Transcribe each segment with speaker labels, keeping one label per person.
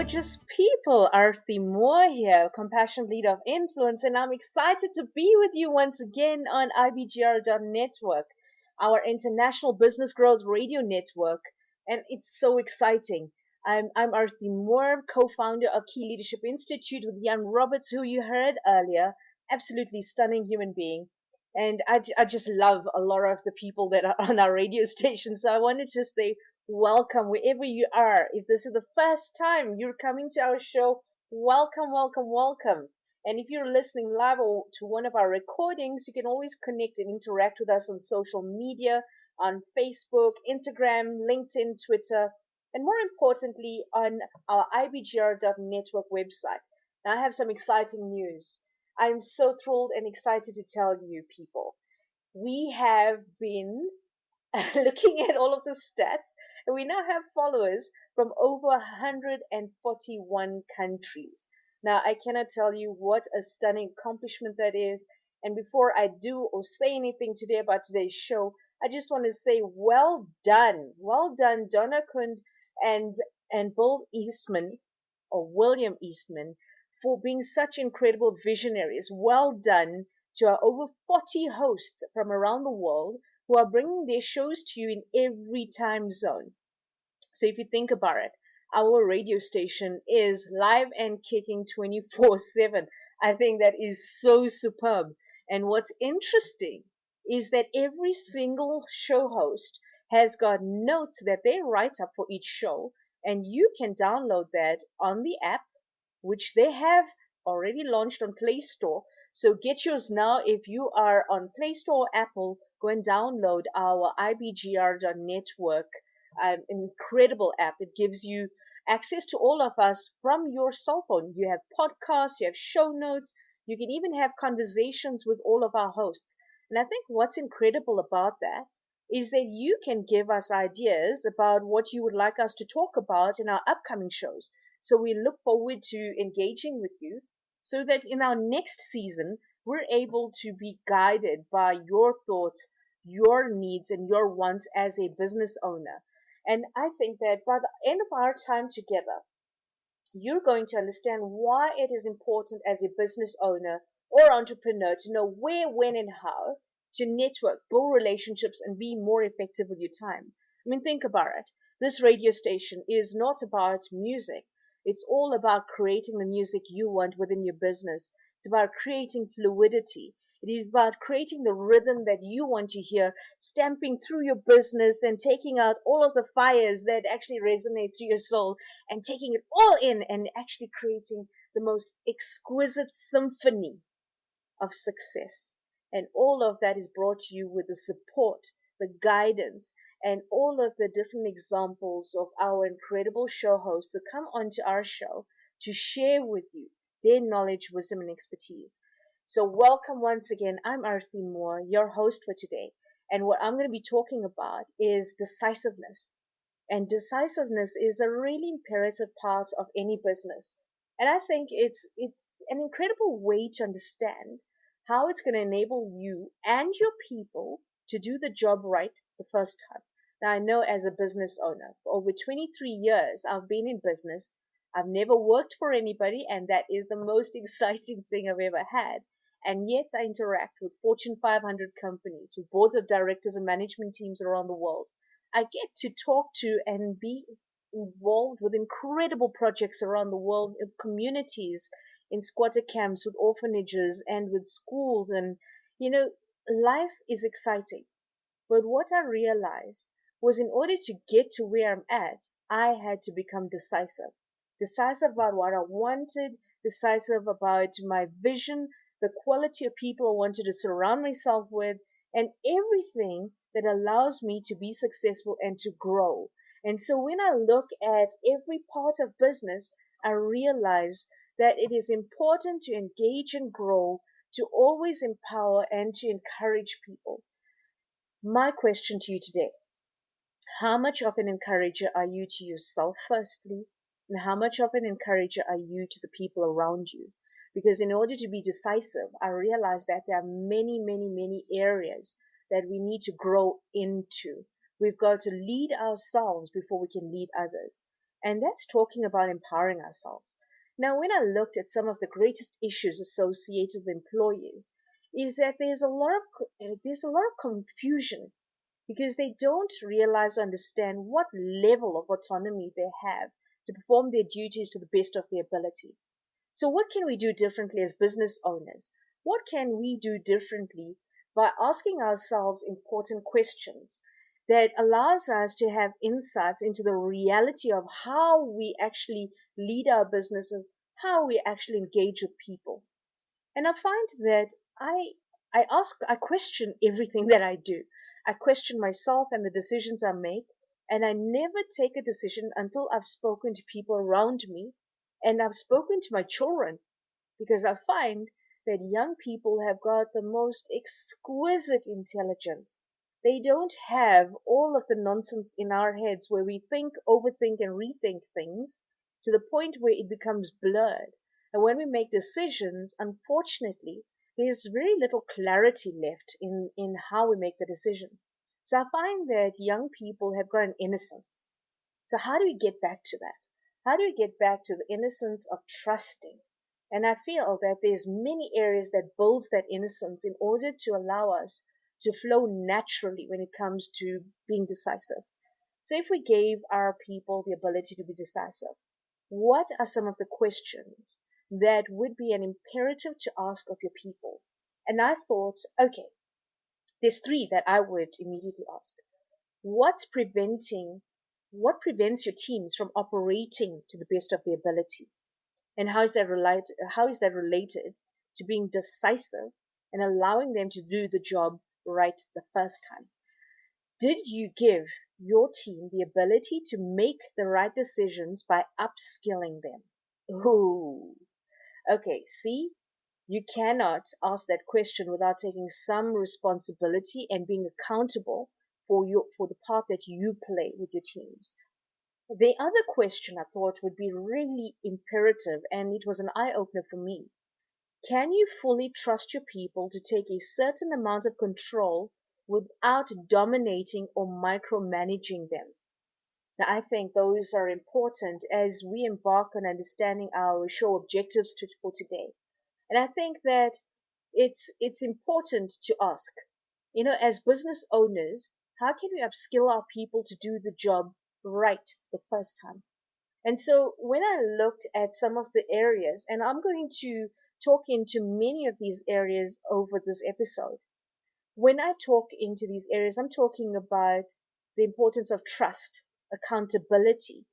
Speaker 1: gorgeous people. Arthie Moore here, Compassion Leader of Influence, and I'm excited to be with you once again on IBGR.network, our international business growth radio network, and it's so exciting. I'm Arthie Moore, co-founder of Key Leadership Institute with Moore-Robberts, who you heard earlier. Absolutely stunning human being. And I just love a lot of the people that are on our radio station. So I wanted to say welcome wherever you are. If this is the first time you're coming to our show, welcome, welcome, welcome. And if you're listening live or to one of our recordings, you can always connect and interact with us on social media, on Facebook, Instagram, LinkedIn, Twitter, and more importantly, on our IBGR.network website. Now, I have some exciting news. I'm so thrilled and excited to tell you, people. We have been looking at all of the stats, and we now have followers from over 141 countries. Now, I cannot tell you what a stunning accomplishment that is. And before I do or say anything today about today's show, I just want to say well done, Donna Kund and Bill Eastman or William Eastman for being such incredible visionaries. Well done to our over 40 hosts from around the world who are bringing their shows to you in every time zone. So if you think about it, our radio station is live and kicking 24/7. I think that is so superb. And what's interesting is that every single show host has got notes that they write up for each show, and you can download that on the app, which they have already launched on Play Store. So get yours now. If you are on Play Store or Apple, go and download our IBGR.network incredible app. It gives you access to all of us from your cell phone. You have podcasts, you have show notes, you can even have conversations with all of our hosts. And I think what's incredible about that is that you can give us ideas about what you would like us to talk about in our upcoming shows. So we look forward to engaging with you so that in our next season, we're able to be guided by your thoughts, your needs, and your wants as a business owner. And I think that by the end of our time together, you're going to understand why it is important as a business owner or entrepreneur to know where, when, and how to network, build relationships, and be more effective with your time. I mean, think about it. This radio station is not about music. It's all about creating the music you want within your business. It's about creating fluidity. It is about creating the rhythm that you want to hear, stamping through your business and taking out all of the fires that actually resonate through your soul and taking it all in and actually creating the most exquisite symphony of success. And all of that is brought to you with the support, the guidance, and all of the different examples of our incredible show hosts who come onto our show to share with you their knowledge, wisdom, and expertise. So welcome once again. I'm Arthie Moore, your host for today. And what I'm going to be talking about is decisiveness. And decisiveness is a really imperative part of any business. And I think it's an incredible way to understand how it's going to enable you and your people to do the job right the first time. Now, I know as a business owner, for over 23 years, I've been in business. I've never worked for anybody, and that is the most exciting thing I've ever had. And yet I interact with Fortune 500 companies, with boards of directors and management teams around the world. I get to talk to and be involved with incredible projects around the world, in communities, in squatter camps, with orphanages, and with schools. And, life is exciting. But what I realized was in order to get to where I'm at, I had to become decisive. Decisive about what I wanted, decisive about my vision, the quality of people I wanted to surround myself with, and everything that allows me to be successful and to grow. And so when I look at every part of business, I realize that it is important to engage and grow, to always empower and to encourage people. My question to you today: how much of an encourager are you to yourself, firstly? And how much of an encourager are you to the people around you? Because in order to be decisive, I realize that there are many, many, many areas that we need to grow into. We've got to lead ourselves before we can lead others. And that's talking about empowering ourselves. Now, when I looked at some of the greatest issues associated with employees, is that there's a lot of confusion because they don't realize or understand what level of autonomy they have to perform their duties to the best of their ability. So what can we do differently as business owners? What can we do differently by asking ourselves important questions that allows us to have insights into the reality of how we actually lead our businesses, how we actually engage with people. And I find that I question everything that I do. I question myself and the decisions I make, and I never take a decision until I've spoken to people around me and I've spoken to my children, because I find that young people have got the most exquisite intelligence. They don't have all of the nonsense in our heads where we think, overthink, and rethink things to the point where it becomes blurred. And when we make decisions, unfortunately, there's very little clarity left in how we make the decision. So I find that young people have got an innocence. So how do we get back to that? How do we get back to the innocence of trusting? And I feel that there's many areas that builds that innocence in order to allow us to flow naturally when it comes to being decisive. So if we gave our people the ability to be decisive, what are some of the questions that would be an imperative to ask of your people? And I thought, okay, there's three that I would immediately ask. What's preventing, what prevents your teams from operating to the best of their ability? And how is that related to being decisive and allowing them to do the job right the first time? Did you give your team the ability to make the right decisions by upskilling them? Ooh. Okay, see, you cannot ask that question without taking some responsibility and being accountable for the part that you play with your teams. The other question I thought would be really imperative, and it was an eye-opener for me. Can you fully trust your people to take a certain amount of control without dominating or micromanaging them? Now, I think those are important as we embark on understanding our show objectives for today. And I think that it's important to ask, as business owners, how can we upskill our people to do the job right the first time? And so when I looked at some of the areas, and I'm going to talk into many of these areas over this episode. When I talk into these areas, I'm talking about the importance of trust, accountability,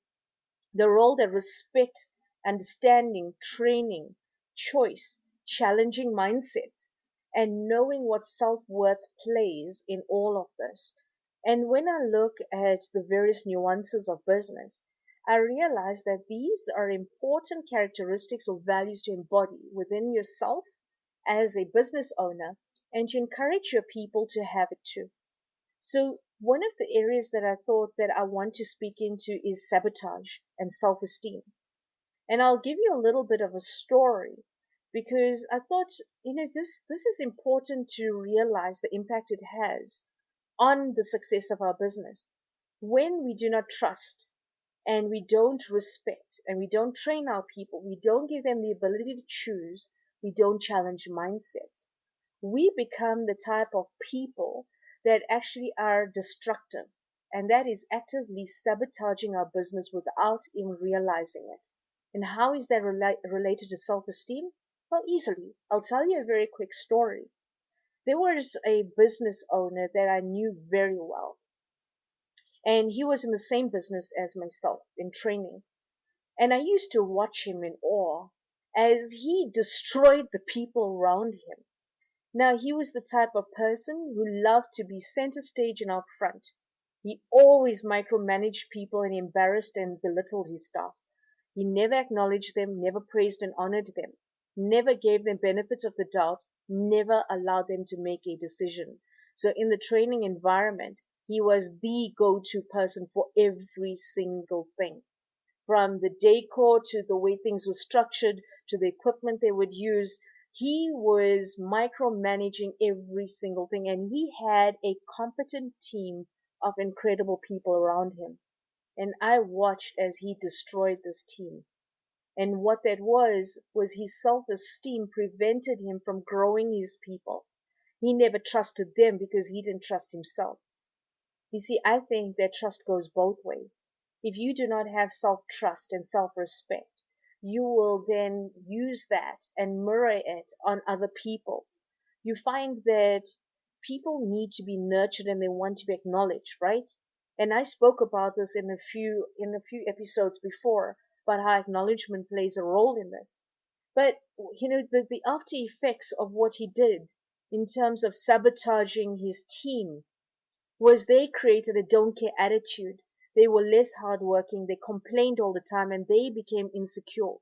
Speaker 1: the role that respect, understanding, training, choice, challenging mindsets, and knowing what self-worth plays in all of this. And when I look at the various nuances of business, I realize that these are important characteristics or values to embody within yourself as a business owner and to encourage your people to have it too. So one of the areas that I thought that I want to speak into is sabotage and self-esteem. And I'll give you a little bit of a story because I thought, this is important to realize the impact it has on the success of our business. When we do not trust and we don't respect and we don't train our people, we don't give them the ability to choose, we don't challenge mindsets, we become the type of people that actually are destructive, and that is actively sabotaging our business without even realizing it. And how is that related to self-esteem? Well, easily. I'll tell you a very quick story. There was a business owner that I knew very well, and he was in the same business as myself in training. And I used to watch him in awe as he destroyed the people around him. Now, he was the type of person who loved to be center stage and out front. He always micromanaged people and embarrassed and belittled his staff. He never acknowledged them, never praised and honored them, never gave them benefits of the doubt, never allowed them to make a decision. So in the training environment, he was the go-to person for every single thing, from the decor to the way things were structured to the equipment they would use. He was micromanaging every single thing, and he had a competent team of incredible people around him. And I watched as he destroyed this team. And what that was his self-esteem prevented him from growing his people. He never trusted them because he didn't trust himself. You see, I think that trust goes both ways. If you do not have self-trust and self-respect, you will then use that and mirror it on other people. You find that people need to be nurtured and they want to be acknowledged, right? And I spoke about this in a few episodes before about how acknowledgement plays a role in this. But the after effects of what he did in terms of sabotaging his team was they created a don't care attitude. They were less hardworking, they complained all the time, and they became insecure.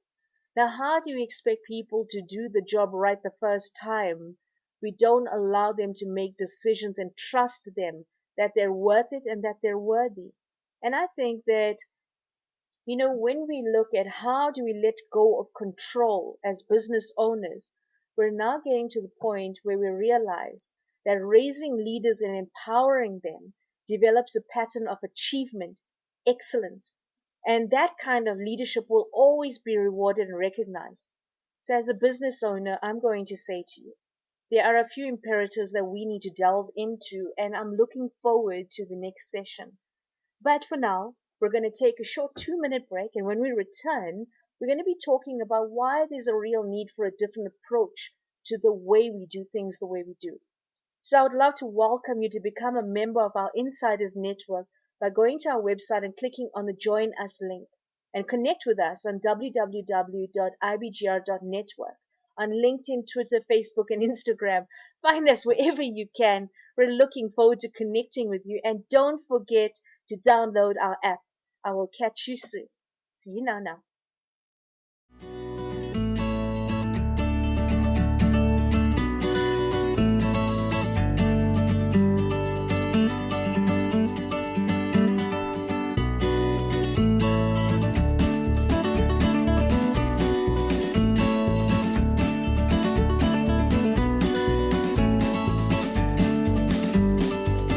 Speaker 1: Now, how do you expect people to do the job right the first time? We don't allow them to make decisions and trust them that they're worth it and that they're worthy. And I think that when we look at how do we let go of control as business owners, we're now getting to the point where we realize that raising leaders and empowering them develops a pattern of achievement, excellence, and that kind of leadership will always be rewarded and recognized. So as a business owner, I'm going to say to you, there are a few imperatives that we need to delve into, and I'm looking forward to the next session. But for now, we're going to take a short 2-minute break, and when we return, we're going to be talking about why there's a real need for a different approach to the way we do things the way we do. So I would love to welcome you to become a member of our Insiders Network by going to our website and clicking on the Join Us link, and connect with us on www.ibgr.network, on LinkedIn, Twitter, Facebook, and Instagram. Find us wherever you can. We're looking forward to connecting with you, and don't forget to download our app. I will catch you soon. See you now.